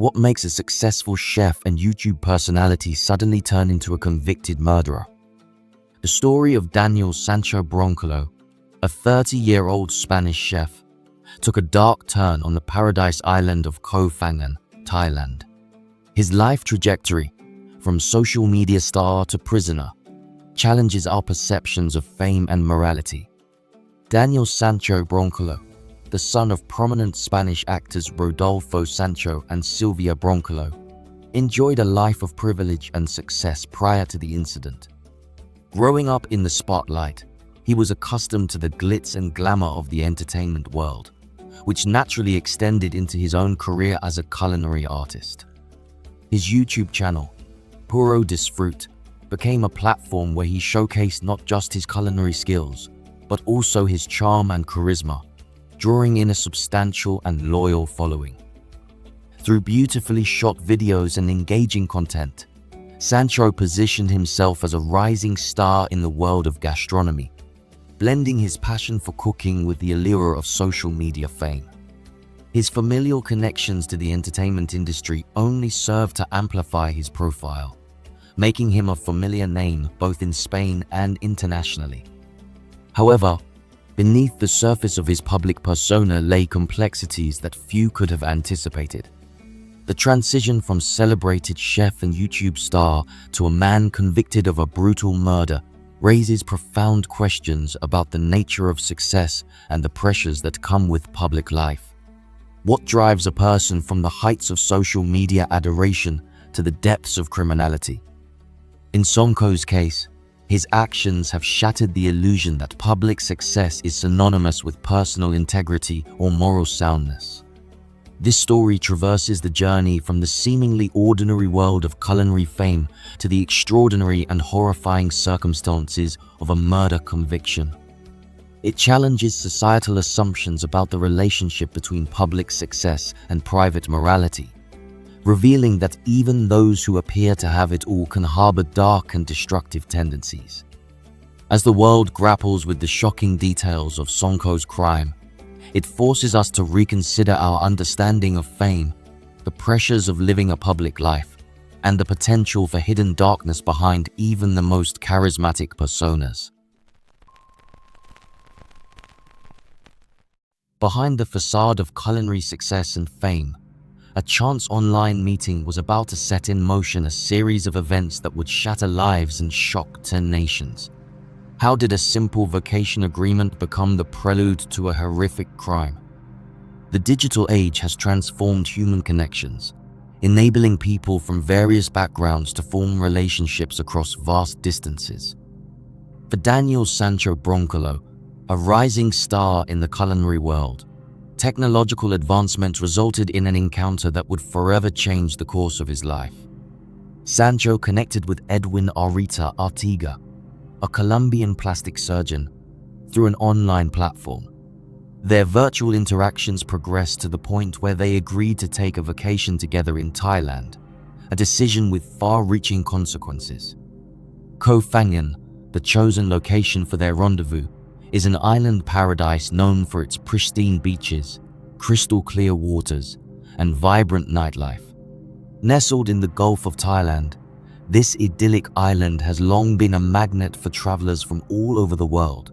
What makes a successful chef and YouTube personality suddenly turn into a convicted murderer? The story of Daniel Sancho Broncolo, a 30-year-old Spanish chef, took a dark turn on the paradise island of Koh Phangan, Thailand. His life trajectory, from social media star to prisoner, challenges our perceptions of fame and morality. Daniel Sancho Broncolo, the son of prominent Spanish actors Rodolfo Sancho and Silvia Broncolo, enjoyed a life of privilege and success prior to the incident. Growing up in the spotlight, he was accustomed to the glitz and glamour of the entertainment world, which naturally extended into his own career as a culinary artist. His YouTube channel, Puro Disfrute, became a platform where he showcased not just his culinary skills, but also his charm and charisma, drawing in a substantial and loyal following. Through beautifully shot videos and engaging content, Sancho positioned himself as a rising star in the world of gastronomy, blending his passion for cooking with the allure of social media fame. His familial connections to the entertainment industry only served to amplify his profile, making him a familiar name both in Spain and internationally. However, beneath the surface of his public persona lay complexities that few could have anticipated. The transition from celebrated chef and YouTube star to a man convicted of a brutal murder raises profound questions about the nature of success and the pressures that come with public life. What drives a person from the heights of social media adoration to the depths of criminality? In Sancho's case, his actions have shattered the illusion that public success is synonymous with personal integrity or moral soundness. This story traverses the journey from the seemingly ordinary world of culinary fame to the extraordinary and horrifying circumstances of a murder conviction. It challenges societal assumptions about the relationship between public success and private morality, revealing that even those who appear to have it all can harbor dark and destructive tendencies. As the world grapples with the shocking details of Sancho's crime, it forces us to reconsider our understanding of fame, the pressures of living a public life, and the potential for hidden darkness behind even the most charismatic personas. Behind the facade of culinary success and fame, a chance online meeting was about to set in motion a series of events that would shatter lives and shock 10 nations. How did a simple vacation agreement become the prelude to a horrific crime? The digital age has transformed human connections, enabling people from various backgrounds to form relationships across vast distances. For Daniel Sancho Broncolo, a rising star in the culinary world, technological advancement resulted in an encounter that would forever change the course of his life. Sancho connected with Edwin Arita Artiga, a Colombian plastic surgeon, through an online platform. Their virtual interactions progressed to the point where they agreed to take a vacation together in Thailand, a decision with far-reaching consequences. Koh Phangan, the chosen location for their rendezvous, is an island paradise known for its pristine beaches, crystal-clear waters, and vibrant nightlife. Nestled in the Gulf of Thailand, this idyllic island has long been a magnet for travelers from all over the world,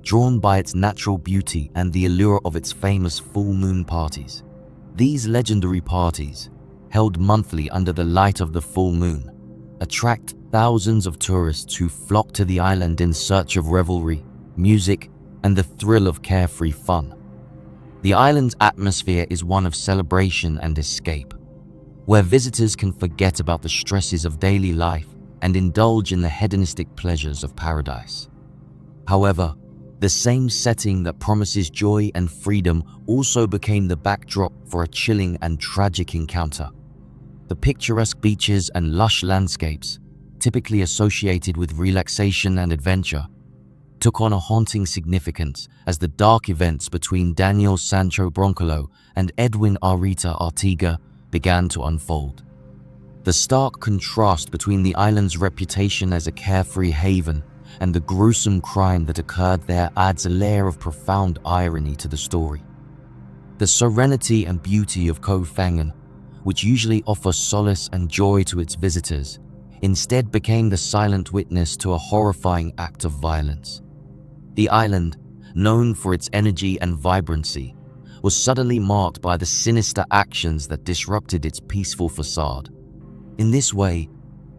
drawn by its natural beauty and the allure of its famous full moon parties. These legendary parties, held monthly under the light of the full moon, attract thousands of tourists who flock to the island in search of revelry, music, and the thrill of carefree fun. The island's atmosphere is one of celebration and escape, where visitors can forget about the stresses of daily life and indulge in the hedonistic pleasures of paradise. However, the same setting that promises joy and freedom also became the backdrop for a chilling and tragic encounter. The picturesque beaches and lush landscapes, typically associated with relaxation and adventure, took on a haunting significance as the dark events between Daniel Sancho Broncolo and Edwin Arita Artiga began to unfold. The stark contrast between the island's reputation as a carefree haven and the gruesome crime that occurred there adds a layer of profound irony to the story. The serenity and beauty of Koh Phangan, which usually offers solace and joy to its visitors, instead became the silent witness to a horrifying act of violence. The island, known for its energy and vibrancy, was suddenly marked by the sinister actions that disrupted its peaceful facade. In this way,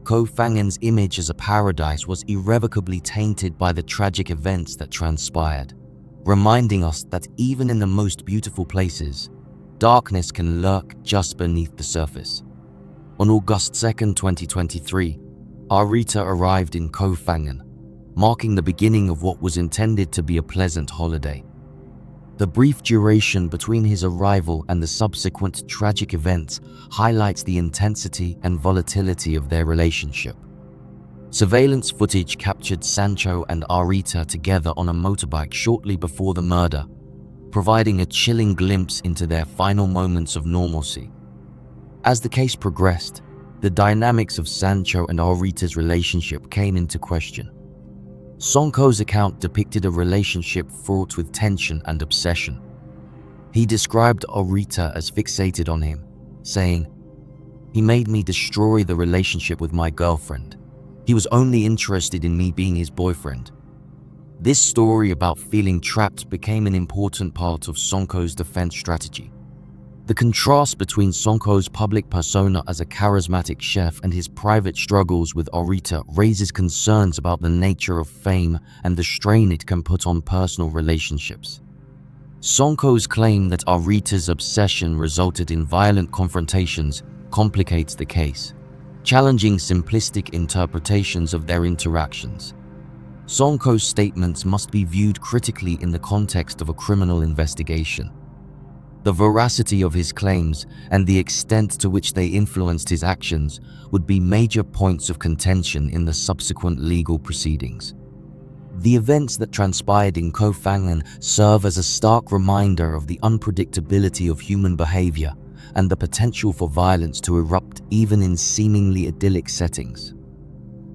Koh Phangan's image as a paradise was irrevocably tainted by the tragic events that transpired, reminding us that even in the most beautiful places, darkness can lurk just beneath the surface. On August 2, 2023, Arita arrived in Koh Phangan, marking the beginning of what was intended to be a pleasant holiday. The brief duration between his arrival and the subsequent tragic events highlights the intensity and volatility of their relationship. Surveillance footage captured Sancho and Arita together on a motorbike shortly before the murder, providing a chilling glimpse into their final moments of normalcy. As the case progressed, the dynamics of Sancho and Arita's relationship came into question. Sonko's account depicted a relationship fraught with tension and obsession. He described Arita as fixated on him, saying, "He made me destroy the relationship with my girlfriend. He was only interested in me being his boyfriend." This story about feeling trapped became an important part of Sonko's defense strategy. The contrast between Sonko's public persona as a charismatic chef and his private struggles with Arita raises concerns about the nature of fame and the strain it can put on personal relationships. Sonko's claim that Arita's obsession resulted in violent confrontations complicates the case, challenging simplistic interpretations of their interactions. Sonko's statements must be viewed critically in the context of a criminal investigation. The veracity of his claims and the extent to which they influenced his actions would be major points of contention in the subsequent legal proceedings. The events that transpired in Koh Phangan serve as a stark reminder of the unpredictability of human behavior and the potential for violence to erupt even in seemingly idyllic settings.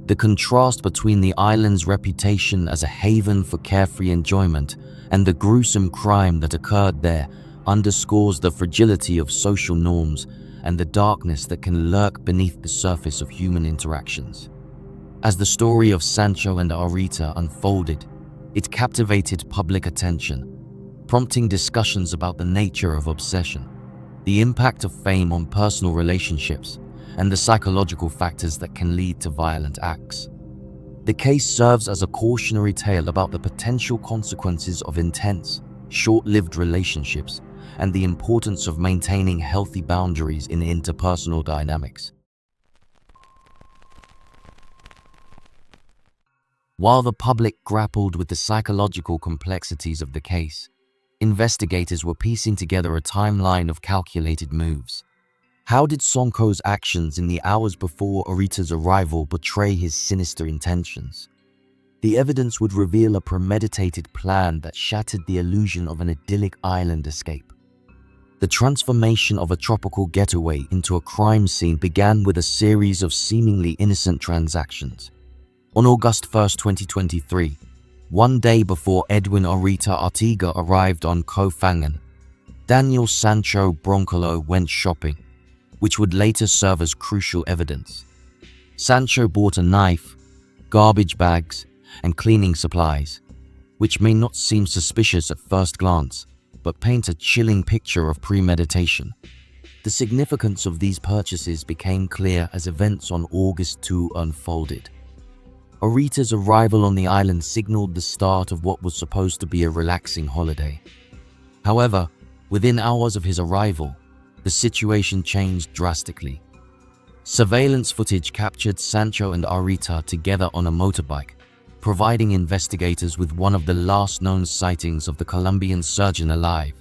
The contrast between the island's reputation as a haven for carefree enjoyment and the gruesome crime that occurred there underscores the fragility of social norms and the darkness that can lurk beneath the surface of human interactions. As the story of Sancho and Arita unfolded, it captivated public attention, prompting discussions about the nature of obsession, the impact of fame on personal relationships, and the psychological factors that can lead to violent acts. The case serves as a cautionary tale about the potential consequences of intense, short-lived relationships and the importance of maintaining healthy boundaries in interpersonal dynamics. While the public grappled with the psychological complexities of the case, investigators were piecing together a timeline of calculated moves. How did Sonko's actions in the hours before Arita's arrival betray his sinister intentions? The evidence would reveal a premeditated plan that shattered the illusion of an idyllic island escape. The transformation of a tropical getaway into a crime scene began with a series of seemingly innocent transactions. On August 1, 2023, one day before Edwin Arita Artiga arrived on Koh Phangan, Daniel Sancho Broncolo went shopping, which would later serve as crucial evidence. Sancho bought a knife, garbage bags, and cleaning supplies, which may not seem suspicious at first glance, but paint a chilling picture of premeditation. The significance of these purchases became clear as events on August 2 unfolded. Arita's arrival on the island signaled the start of what was supposed to be a relaxing holiday. However, within hours of his arrival, the situation changed drastically. Surveillance footage captured Sancho and Arita together on a motorbike, providing investigators with one of the last known sightings of the Colombian surgeon alive.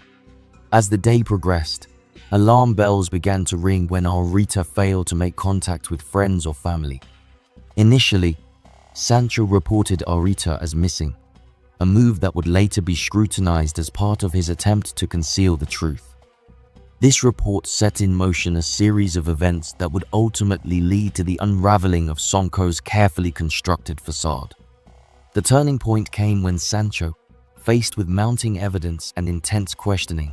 As the day progressed, alarm bells began to ring when Arita failed to make contact with friends or family. Initially, Sancho reported Arita as missing, a move that would later be scrutinized as part of his attempt to conceal the truth. This report set in motion a series of events that would ultimately lead to the unraveling of Sonko's carefully constructed facade. The turning point came when Sancho, faced with mounting evidence and intense questioning,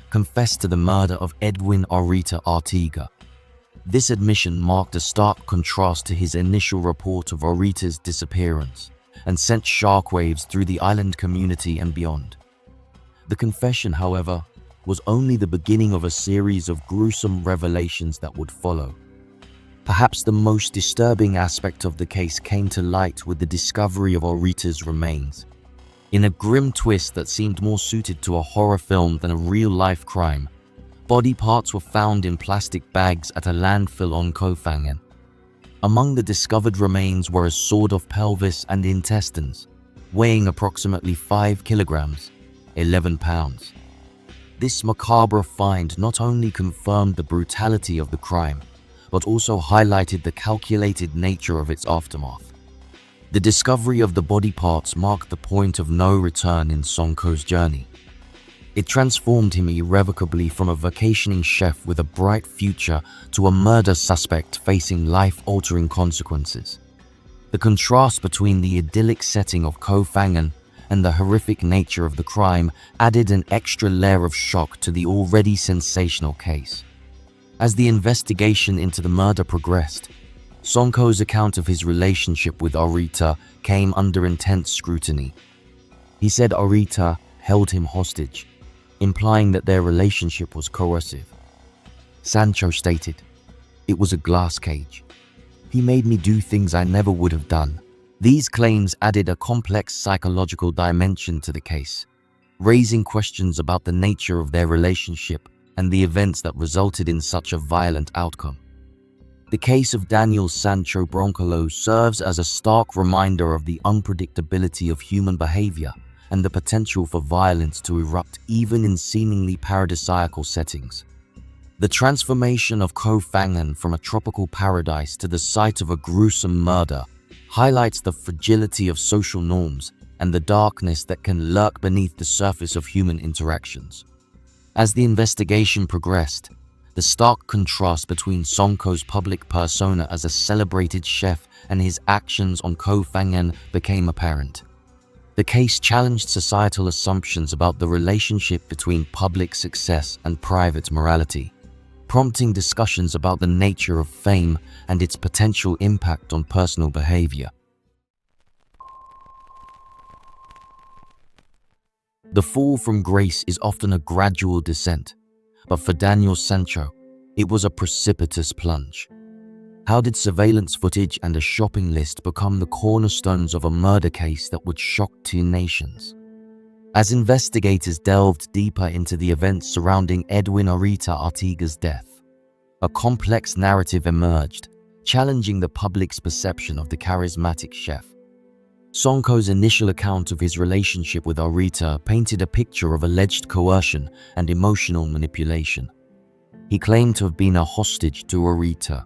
confessed to the murder of Edwin Arita Artiga. This admission marked a stark contrast to his initial report of Arita's disappearance and sent shockwaves through the island community and beyond. The confession, however, was only the beginning of a series of gruesome revelations that would follow. Perhaps the most disturbing aspect of the case came to light with the discovery of Arita's remains. In a grim twist that seemed more suited to a horror film than a real-life crime, body parts were found in plastic bags at a landfill on Koh Phangan. Among the discovered remains were a sawed-off pelvis and intestines, weighing approximately 5 kilograms, 11 pounds. This macabre find not only confirmed the brutality of the crime, but also highlighted the calculated nature of its aftermath. The discovery of the body parts marked the point of no return in Songko's journey. It transformed him irrevocably from a vacationing chef with a bright future to a murder suspect facing life-altering consequences. The contrast between the idyllic setting of Koh Phangan and the horrific nature of the crime added an extra layer of shock to the already sensational case. As the investigation into the murder progressed, Songko's account of his relationship with Arita came under intense scrutiny. He said Arita held him hostage, implying that their relationship was coercive. Sancho stated, "It was a glass cage. He made me do things I never would have done." These claims added a complex psychological dimension to the case, raising questions about the nature of their relationship and the events that resulted in such a violent outcome. The case of Daniel Sancho Broncolo serves as a stark reminder of the unpredictability of human behavior and the potential for violence to erupt even in seemingly paradisiacal settings. The transformation of Koh Phangan from a tropical paradise to the site of a gruesome murder highlights the fragility of social norms and the darkness that can lurk beneath the surface of human interactions. As the investigation progressed, the stark contrast between Songko's public persona as a celebrated chef and his actions on Koh Phangan became apparent. The case challenged societal assumptions about the relationship between public success and private morality, prompting discussions about the nature of fame and its potential impact on personal behavior. The fall from grace is often a gradual descent, but for Daniel Sancho, it was a precipitous plunge. How did surveillance footage and a shopping list become the cornerstones of a murder case that would shock two nations? As investigators delved deeper into the events surrounding Edwin Arita Artiga's death, a complex narrative emerged, challenging the public's perception of the charismatic chef. Songko's initial account of his relationship with Arita painted a picture of alleged coercion and emotional manipulation. He claimed to have been a hostage to Arita,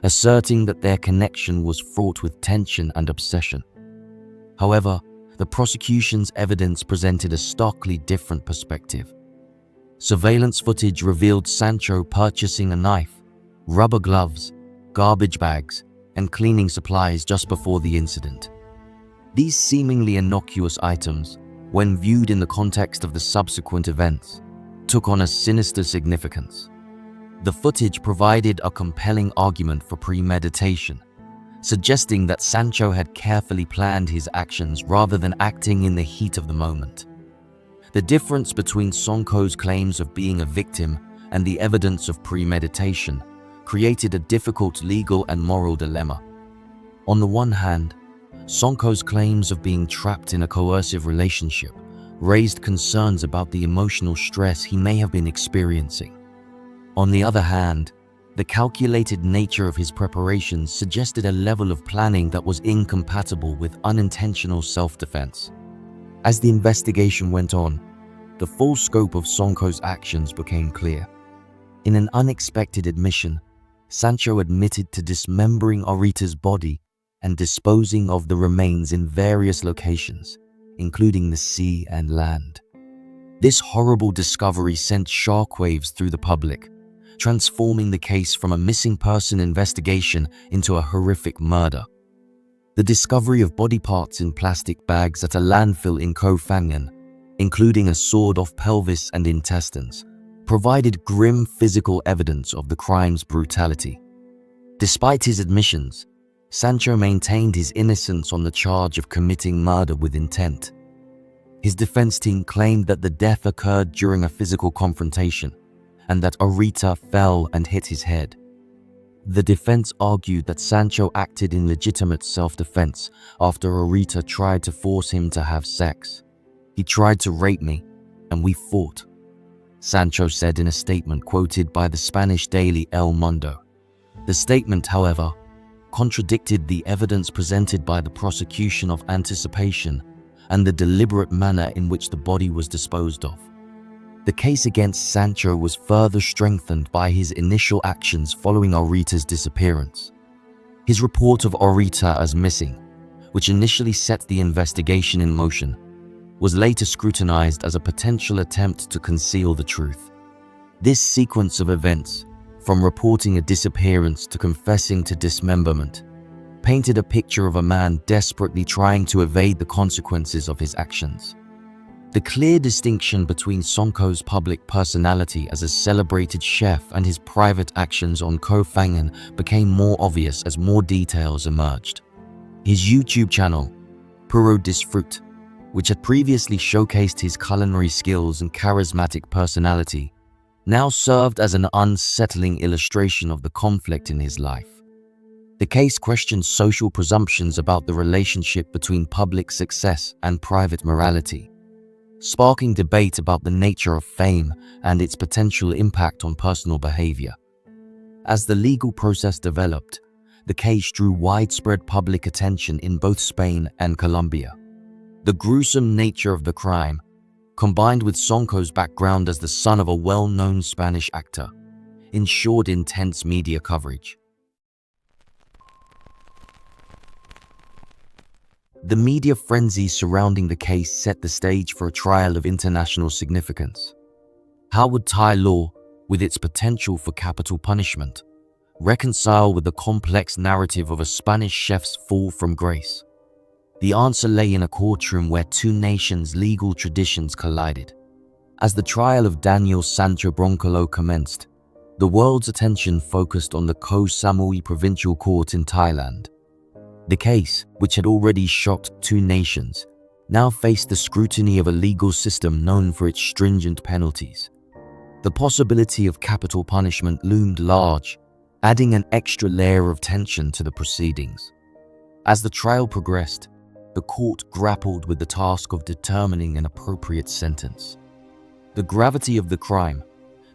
asserting that their connection was fraught with tension and obsession. However, the prosecution's evidence presented a starkly different perspective. Surveillance footage revealed Sancho purchasing a knife, rubber gloves, garbage bags, and cleaning supplies just before the incident. These seemingly innocuous items, when viewed in the context of the subsequent events, took on a sinister significance. The footage provided a compelling argument for premeditation, suggesting that Sancho had carefully planned his actions rather than acting in the heat of the moment. The difference between Songko's claims of being a victim and the evidence of premeditation created a difficult legal and moral dilemma. On the one hand, Songko's claims of being trapped in a coercive relationship raised concerns about the emotional stress he may have been experiencing. On the other hand, the calculated nature of his preparations suggested a level of planning that was incompatible with unintentional self-defense. As the investigation went on, the full scope of Songko's actions became clear. In an unexpected admission, Sancho admitted to dismembering Arita's body and disposing of the remains in various locations, including the sea and land. This horrible discovery sent shockwaves through the public, transforming the case from a missing person investigation into a horrific murder. The discovery of body parts in plastic bags at a landfill in Koh Phangan, including a sawed-off pelvis and intestines, provided grim physical evidence of the crime's brutality. Despite his admissions, Sancho maintained his innocence on the charge of committing murder with intent. His defense team claimed that the death occurred during a physical confrontation and that Aretha fell and hit his head. The defense argued that Sancho acted in legitimate self-defense after Aretha tried to force him to have sex. "He tried to rape me, and we fought," Sancho said in a statement quoted by the Spanish daily El Mundo. The statement, however, contradicted the evidence presented by the prosecution of anticipation and the deliberate manner in which the body was disposed of. The case against Sancho was further strengthened by his initial actions following Aretha's disappearance. His report of Aretha as missing, which initially set the investigation in motion, was later scrutinized as a potential attempt to conceal the truth. This sequence of events, from reporting a disappearance to confessing to dismemberment, painted a picture of a man desperately trying to evade the consequences of his actions. The clear distinction between Sancho's public personality as a celebrated chef and his private actions on Koh Phangan became more obvious as more details emerged. His YouTube channel, Puro Disfrute, which had previously showcased his culinary skills and charismatic personality, now served as an unsettling illustration of the conflict in his life. The case questioned social presumptions about the relationship between public success and private morality, sparking debate about the nature of fame and its potential impact on personal behavior. As the legal process developed, the case drew widespread public attention in both Spain and Colombia. The gruesome nature of the crime, combined with Sancho's background as the son of a well-known Spanish actor, ensured intense media coverage. The media frenzy surrounding the case set the stage for a trial of international significance. How would Thai law, with its potential for capital punishment, reconcile with the complex narrative of a Spanish chef's fall from grace? The answer lay in a courtroom where two nations' legal traditions collided. As the trial of Daniel Sancho Broncolo commenced, the world's attention focused on the Koh Samui Provincial Court in Thailand. The case, which had already shocked two nations, now faced the scrutiny of a legal system known for its stringent penalties. The possibility of capital punishment loomed large, adding an extra layer of tension to the proceedings. As the trial progressed, the court grappled with the task of determining an appropriate sentence. The gravity of the crime,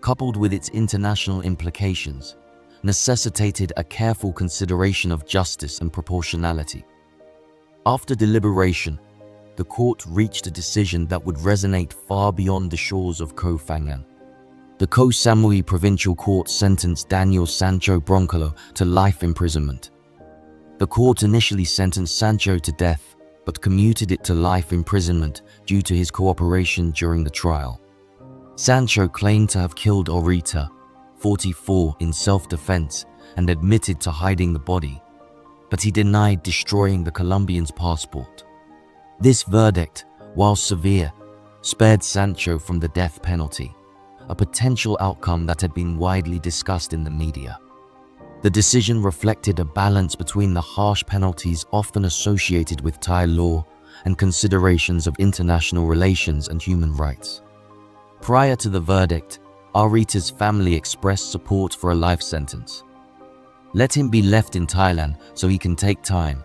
coupled with its international implications, necessitated a careful consideration of justice and proportionality. After deliberation, the court reached a decision that would resonate far beyond the shores of Koh Phangan. The Koh Samui Provincial Court sentenced Daniel Sancho Broncolo to life imprisonment. The court initially sentenced Sancho to death, but commuted it to life imprisonment due to his cooperation during the trial. Sancho claimed to have killed Aretha, 44, in self-defense and admitted to hiding the body, but he denied destroying the Colombian's passport. This verdict, while severe, spared Sancho from the death penalty, a potential outcome that had been widely discussed in the media. The decision reflected a balance between the harsh penalties often associated with Thai law and considerations of international relations and human rights. Prior to the verdict, Aretha's family expressed support for a life sentence. "Let him be left in Thailand so he can take time,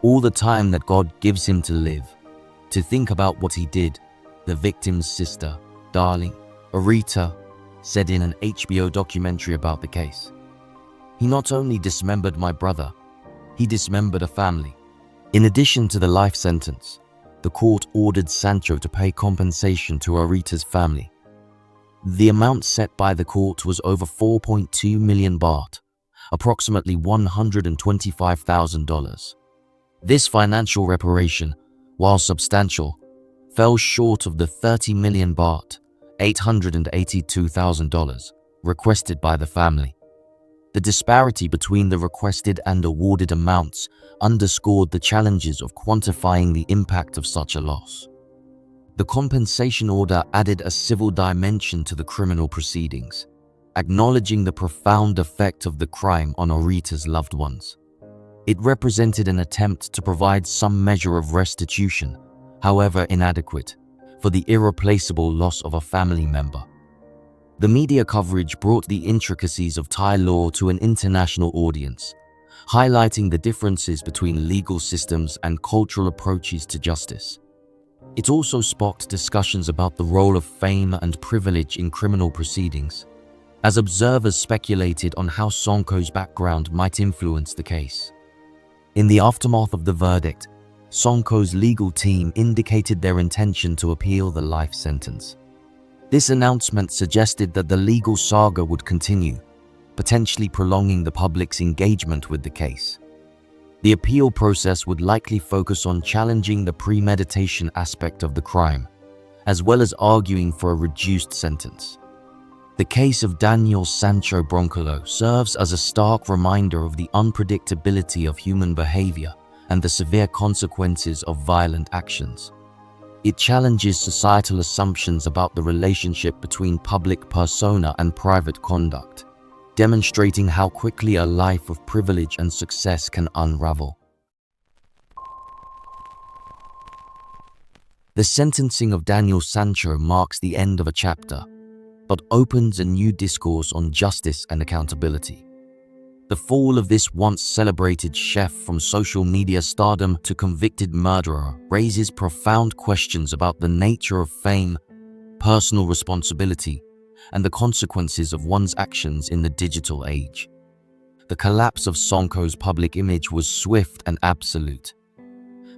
all the time that God gives him to live, to think about what he did," the victim's sister, Darling, Aretha, said in an HBO documentary about the case. "He not only dismembered my brother, he dismembered a family." In addition to the life sentence, the court ordered Sancho to pay compensation to Aretha's family. The amount set by the court was over 4.2 million baht, approximately $125,000. This financial reparation, while substantial, fell short of the 30 million baht, $882,000, requested by the family. The disparity between the requested and awarded amounts underscored the challenges of quantifying the impact of such a loss. The compensation order added a civil dimension to the criminal proceedings, acknowledging the profound effect of the crime on Orita's loved ones. It represented an attempt to provide some measure of restitution, however inadequate, for the irreplaceable loss of a family member. The media coverage brought the intricacies of Thai law to an international audience, highlighting the differences between legal systems and cultural approaches to justice. It also sparked discussions about the role of fame and privilege in criminal proceedings, as observers speculated on how Sonko's background might influence the case. In the aftermath of the verdict, Sonko's legal team indicated their intention to appeal the life sentence. This announcement suggested that the legal saga would continue, potentially prolonging the public's engagement with the case. The appeal process would likely focus on challenging the premeditation aspect of the crime, as well as arguing for a reduced sentence. The case of Daniel Sancho Broncolo serves as a stark reminder of the unpredictability of human behavior and the severe consequences of violent actions. It challenges societal assumptions about the relationship between public persona and private conduct, demonstrating how quickly a life of privilege and success can unravel. The sentencing of Daniel Sancho marks the end of a chapter, but opens a new discourse on justice and accountability. The fall of this once celebrated chef from social media stardom to convicted murderer raises profound questions about the nature of fame, personal responsibility, and the consequences of one's actions in the digital age. The collapse of Sonko's public image was swift and absolute.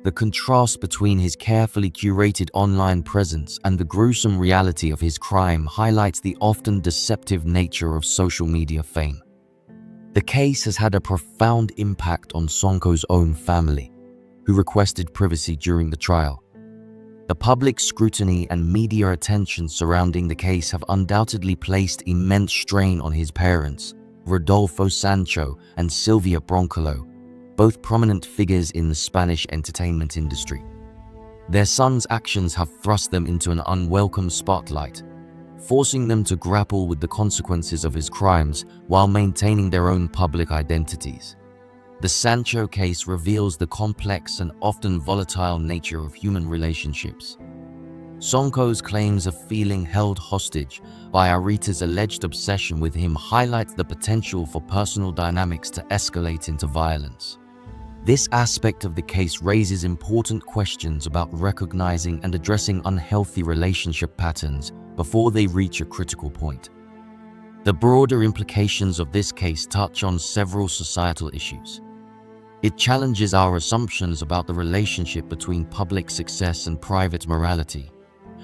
The contrast between his carefully curated online presence and the gruesome reality of his crime highlights the often deceptive nature of social media fame. The case has had a profound impact on Sonko's own family, who requested privacy during the trial. The public scrutiny and media attention surrounding the case have undoubtedly placed immense strain on his parents, Rodolfo Sancho and Silvia Broncolo, both prominent figures in the Spanish entertainment industry. Their son's actions have thrust them into an unwelcome spotlight, forcing them to grapple with the consequences of his crimes while maintaining their own public identities. The Sancho case reveals the complex and often volatile nature of human relationships. Sonko's claims of feeling held hostage by Arita's alleged obsession with him highlights the potential for personal dynamics to escalate into violence. This aspect of the case raises important questions about recognizing and addressing unhealthy relationship patterns before they reach a critical point. The broader implications of this case touch on several societal issues. It challenges our assumptions about the relationship between public success and private morality,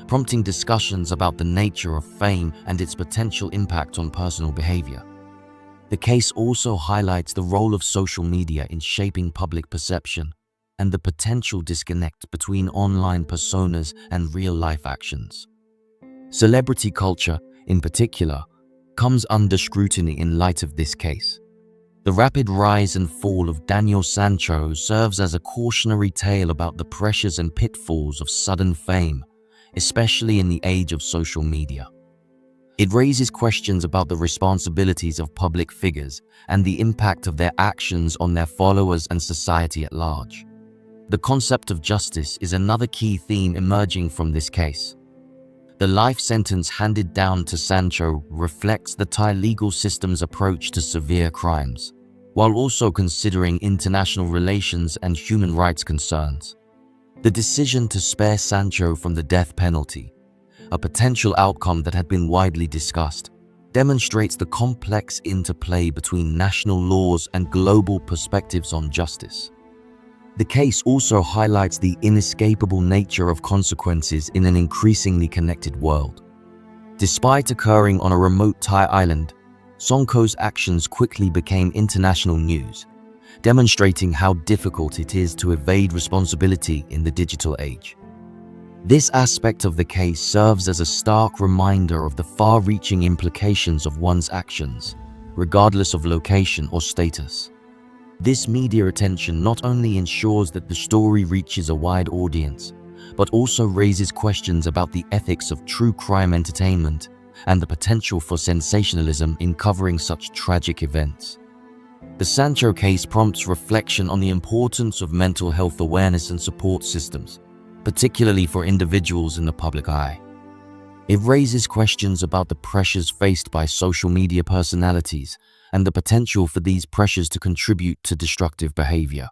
prompting discussions about the nature of fame and its potential impact on personal behavior. The case also highlights the role of social media in shaping public perception and the potential disconnect between online personas and real-life actions. Celebrity culture, in particular, comes under scrutiny in light of this case. The rapid rise and fall of Daniel Sancho serves as a cautionary tale about the pressures and pitfalls of sudden fame, especially in the age of social media. It raises questions about the responsibilities of public figures and the impact of their actions on their followers and society at large. The concept of justice is another key theme emerging from this case. The life sentence handed down to Sancho reflects the Thai legal system's approach to severe crimes, while also considering international relations and human rights concerns. The decision to spare Sancho from the death penalty, a potential outcome that had been widely discussed, demonstrates the complex interplay between national laws and global perspectives on justice. The case also highlights the inescapable nature of consequences in an increasingly connected world. Despite occurring on a remote Thai island, Sonko's actions quickly became international news, demonstrating how difficult it is to evade responsibility in the digital age. This aspect of the case serves as a stark reminder of the far-reaching implications of one's actions, regardless of location or status. This media attention not only ensures that the story reaches a wide audience, but also raises questions about the ethics of true crime entertainment and the potential for sensationalism in covering such tragic events. The Sancho case prompts reflection on the importance of mental health awareness and support systems, particularly for individuals in the public eye. It raises questions about the pressures faced by social media personalities and the potential for these pressures to contribute to destructive behavior.